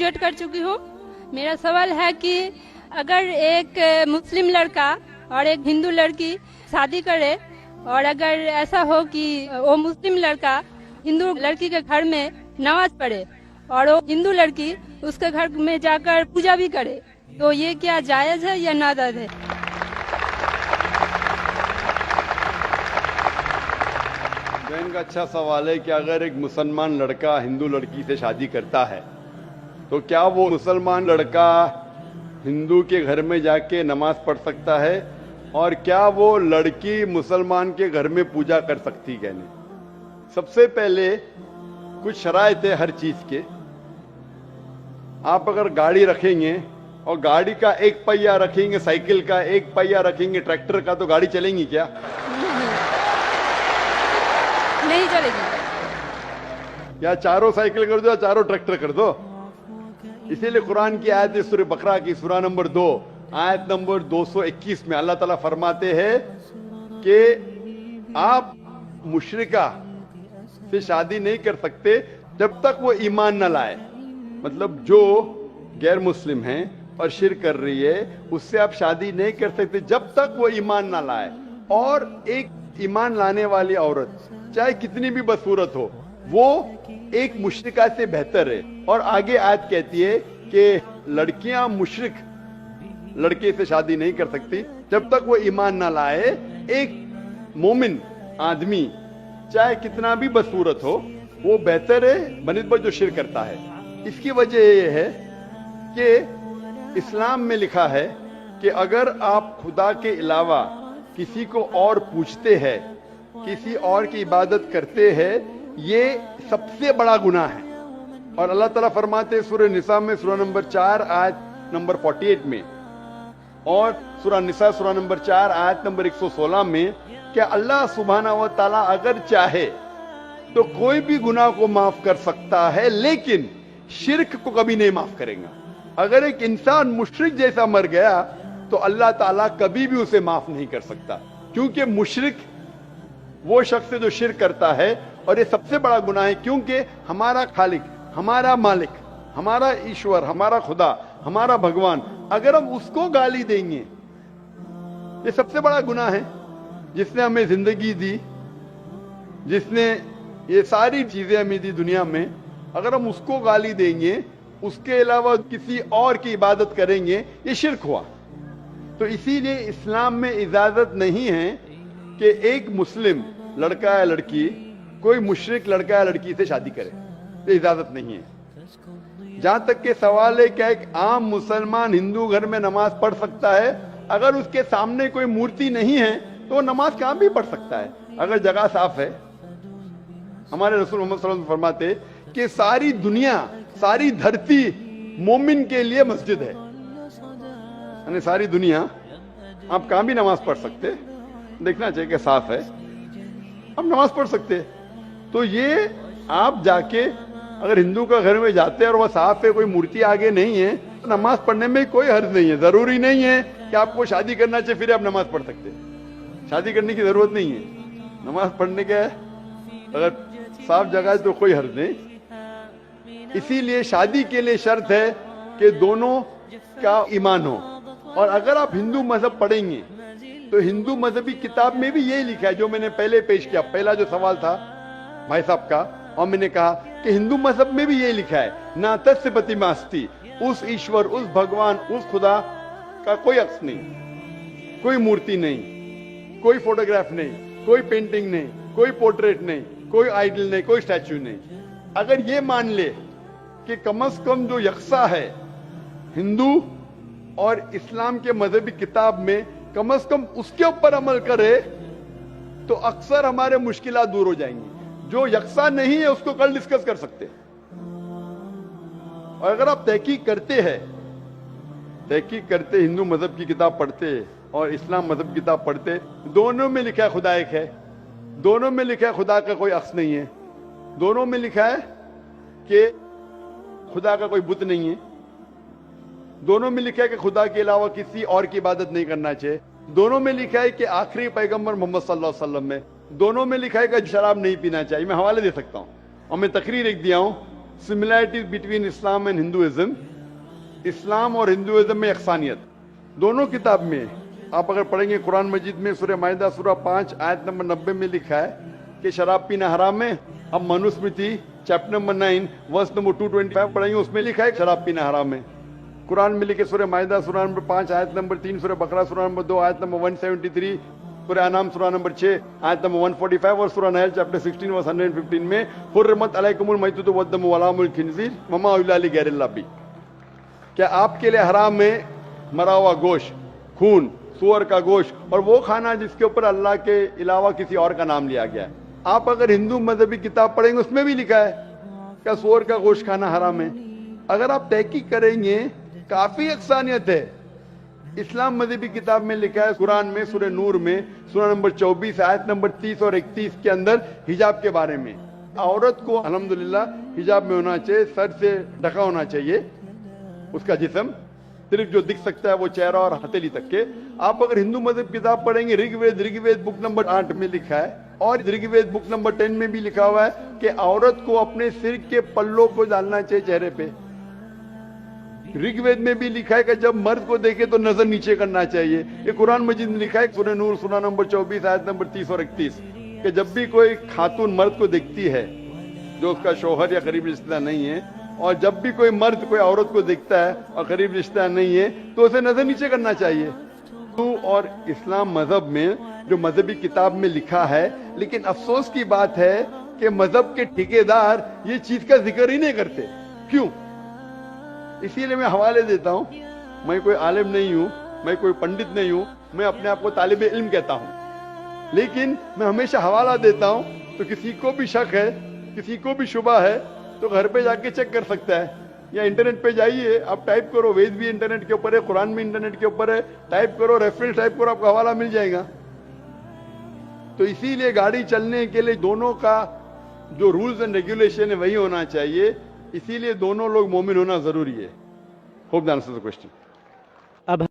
Graduate कर चुकी हूँ। मेरा सवाल है कि अगर एक मुस्लिम लड़का और एक हिंदू लड़की शादी करे और अगर ऐसा हो कि वो मुस्लिम लड़का हिंदू लड़की के घर में नमाज पढ़े और वो हिंदू लड़की उसके घर में जाकर पूजा भी करे, तो ये क्या जायज है या नाजायज है? बहन का अच्छा सवाल है कि अगर एक मुसलमान लड़का हिंदू लड़की से शादी करता है तो क्या वो मुसलमान लड़का हिंदू के घर में जाके नमाज पढ़ सकता है, और क्या वो लड़की मुसलमान के घर में पूजा कर सकती है? नहीं। सबसे पहले कुछ शराइत है हर चीज के। आप अगर गाड़ी रखेंगे और गाड़ी का एक पहिया रखेंगे, साइकिल का एक पहिया रखेंगे, ट्रैक्टर का, तो गाड़ी चलेगी क्या? नहीं चलेगी। या चारों साइकिल कर दो या चारों ट्रैक्टर कर दो। इसीलिए कुरान की आयत है सूरह बकरा की सूरा नंबर 2 आयत नंबर 221 में अल्लाह ताला फरमाते हैं कि आप मुशरिका से शादी नहीं कर सकते जब तक वो ईमान न लाए। मतलब जो गैर मुस्लिम है और शिर्क कर रही है उससे आप शादी नहीं कर सकते जब तक वो ईमान ना लाए। और एक ईमान लाने वाली औरत चाहे कितनी भी बदसूरत हो वो एक मुशरिका से बेहतर है। और आगे आयत कहती है कि लड़कियां मुशरिक लड़के से शादी नहीं कर सकती जब तक वो ईमान ना लाए। एक मोमिन आदमी चाहे कितना भी बदसूरत हो वो बेहतर है बनिस्बत जो शिर्क करता है। इसकी वजह यह है कि इस्लाम में लिखा है कि अगर आप खुदा के अलावा किसी को और पूछते हैं, किसी और की इबादत करते हैं, ये सबसे बड़ा गुनाह है। और अल्लाह ताला फरमाते हैं सूरह निसा में सूरा नंबर 4 आयत नंबर 48 में और सूरा निसा सूरा नंबर 4 आयत नंबर 116 में कि अल्लाह सुब्हानहू व तआला अगर चाहे तो कोई भी गुनाह को माफ कर सकता है, लेकिन शिर्क को कभी नहीं माफ करेगा। अगर एक इंसान मुशरिक जैसा मर गया तो अल्लाह ताला कभी भी उसे माफ नहीं कर सकता, क्योंकि मुशरिक वो शख्स है जो शिर्क करता है। और ये सबसे बड़ा गुनाह है, क्योंकि हमारा खालिक, हमारा मालिक, हमारा ईश्वर, हमारा खुदा, हमारा भगवान, अगर हम उसको गाली देंगे, ये सबसे बड़ा गुनाह है। जिसने हमें जिंदगी दी, जिसने ये सारी चीजें हमें दी दुनिया में, अगर हम उसको गाली देंगे, उसके अलावा किसी और की इबादत करेंगे, ये शिर्क हुआ। तो इसीलिए इस्लाम में इजाजत नहीं है कि एक मुस्लिम लड़का या लड़की कोई मुशरिक लड़का या लड़की से शादी करे, ये इजाजत नहीं है। जहां तक के सवाल है क्या एक आम मुसलमान हिंदू घर में नमाज पढ़ सकता है? अगर उसके सामने कोई मूर्ति नहीं है तो वो नमाज कहां भी पढ़ सकता है, अगर जगह साफ है। हमारे रसूल मोहम्मद सल्लल्लाहु अलैहि वसल्लम फरमाते कि सारी दुनिया, सारी धरती मोमिन के लिए मस्जिद है। यानी सारी दुनिया आप कहां भी नमाज पढ़ सकते, देखना चाहिए कि साफ है, आप नमाज पढ़ सकते। तो ये आप जाके अगर हिंदू का घर में जाते हैं और वह साफ है, कोई मूर्ति आगे नहीं है, तो नमाज पढ़ने में कोई हर्ज नहीं है। जरूरी नहीं है कि आपको शादी करना चाहिए फिर आप नमाज पढ़ सकते, शादी करने की जरूरत नहीं है। नमाज पढ़ने का अगर साफ जगह है तो कोई हर्ज नहीं। इसीलिए शादी के लिए शर्त है कि दोनों का ईमान हो। और अगर आप हिंदू मजहब पढ़ेंगे तो हिंदू मजहबी किताब में भी यही लिखा है जो मैंने पहले पेश किया, पहला जो सवाल था भाई साहब का, और मैंने कहा कि हिंदू मजहब में भी यही लिखा है, ना तस्य प्रतिमास्ति, उस ईश्वर, उस भगवान, उस खुदा का कोई अक्स नहीं, कोई मूर्ति नहीं, कोई फोटोग्राफ नहीं, कोई पेंटिंग नहीं, कोई पोर्ट्रेट नहीं, कोई आइडल नहीं, कोई स्टैच्यू नहीं। अगर ये मान ले कि कम से कम जो यकसा है हिंदू और इस्लाम के मजहबी किताब में, कम से कम उसके ऊपर अमल करे तो अक्सर हमारे मुश्किलात दूर हो जाएंगी। जो यकसा नहीं है उसको कल डिस्कस कर सकते हैं। और अगर आप तहकीक करते हैं, तहकीक करते, हिंदू मजहब की किताब पढ़ते और इस्लाम मजहब की किताब पढ़ते, दोनों में लिखा है खुदा एक है, दोनों में लिखा है खुदा का कोई अक्स नहीं है, दोनों में लिखा है कि खुदा का कोई बुत नहीं है, दोनों में लिखा है कि खुदा के अलावा किसी और की इबादत नहीं करना चाहिए, दोनों में लिखा है कि आखिरी पैगंबर मोहम्मद सल्लल्लाहु अलैहि वसल्लम में, दोनों में लिखा है कि शराब नहीं पीना चाहिए। मैं हवाले दे सकता हूं और मैं तकरीर एक दिया हूं similarities between Islam and Hinduism, Islam और हिंदुइज्म में यकसानियत दोनों किताब में आप अगर पढ़ेंगे कुरान मजीद में सूरह माइदा सूरह 5 आयत नंबर 90 में लिखा है कि शराब पीना हराम है। अब Manusmriti chapter number 9 verse number 225 पढ़ेंगे, उसमें लिखा है शराब पीना हराम है। कुरान में लिखे सूरह माइदा सूरह नंबर 5 आयत नंबर 3, सूरह बकरा सूरह नंबर 2 आयत नंबर 173, सूरह अनाम सूरह नंबर 6 आयत नंबर 145 और सूरह नहल चैप्टर 16 वर्स 115 में हुर्रिमत अलैकुमुल मैततु वद्दमु वलाहुमुल खिंजीर वमा उहिल्ला लिगैरिल्लाह बिही। क्या आपके लिए हराम है मरा हुआ गोश्त, खून, सूअर का गोश्त और वो खाना जिसके ऊपर अल्लाह के अलावा किसी और का नाम लिया गया है? आप अगर हिंदू मजहबी किताब पढ़ेंगे उसमें भी लिखा है क्या सूअर का गोश्त खाना हराम है। अगर आप तहकीक करेंगे काफी यकसानियत है। इस्लाम मजहबी किताब में लिखा है कुरान में सूरह नूर में सूरह नंबर 24 आयत नंबर 30 और 31 के अंदर हिजाब के बारे में, औरत को अल्हम्दुलिल्लाह हिजाब में होना चाहिए, सर से ढका होना चाहिए उसका जिस्म, सिर्फ जो दिख सकता है वो चेहरा और हथेली तक के। आप अगर हिंदू मजहब किताब पढ़ेंगे ऋग्वेद बुक नंबर 8 में लिखा है और ऋग्वेद बुक नंबर 10 में भी लिखा हुआ है कि औरत को अपने सिर के पल्लों को डालना चाहिए चेहरे पे। ऋग्वेद में भी लिखा है कि जब मर्द को देखे तो नजर नीचे करना चाहिए। ये कुरान मजीद में लिखा है सूरह नूर सूरह नंबर 24 आयत नंबर 30 और 31 कि जब भी कोई खातून मर्द को देखती है जो उसका शौहर या करीब रिश्तेदार नहीं है, और जब भी कोई मर्द कोई औरत को देखता है और करीब रिश्तेदार नहीं है तो उसे नजर नीचे करना चाहिए। तो और इस्लाम मजहब में जो मजहबी किताब में लिखा है, लेकिन अफसोस की बात है कि मजहब के ठेकेदार ये चीज का जिक्र ही नहीं करते। क्यों? इसीलिए मैं हवाले देता हूं। मैं कोई आलिम नहीं हूं, मैं कोई पंडित नहीं हूं, मैं अपने आप को तालिबे इल्म कहता हूं, लेकिन मैं हमेशा हवाला देता हूं। तो किसी को भी शक है, किसी को भी शुबा है तो घर पे जाके चेक कर सकता है, या इंटरनेट पे जाइए, आप टाइप करो, वेद भी इंटरनेट के ऊपर है, कुरान भी इंटरनेट के ऊपर है, टाइप करो, रेफरेंस टाइप करो, आपको हवाला मिल जाएगा। तो इसीलिए गाड़ी चलने के लिए दोनों का जो रूल्स एंड रेगुलेशन है वही होना चाहिए। इसीलिए दोनों लोग मोमिन होना जरूरी है। Hope that answers the question. अब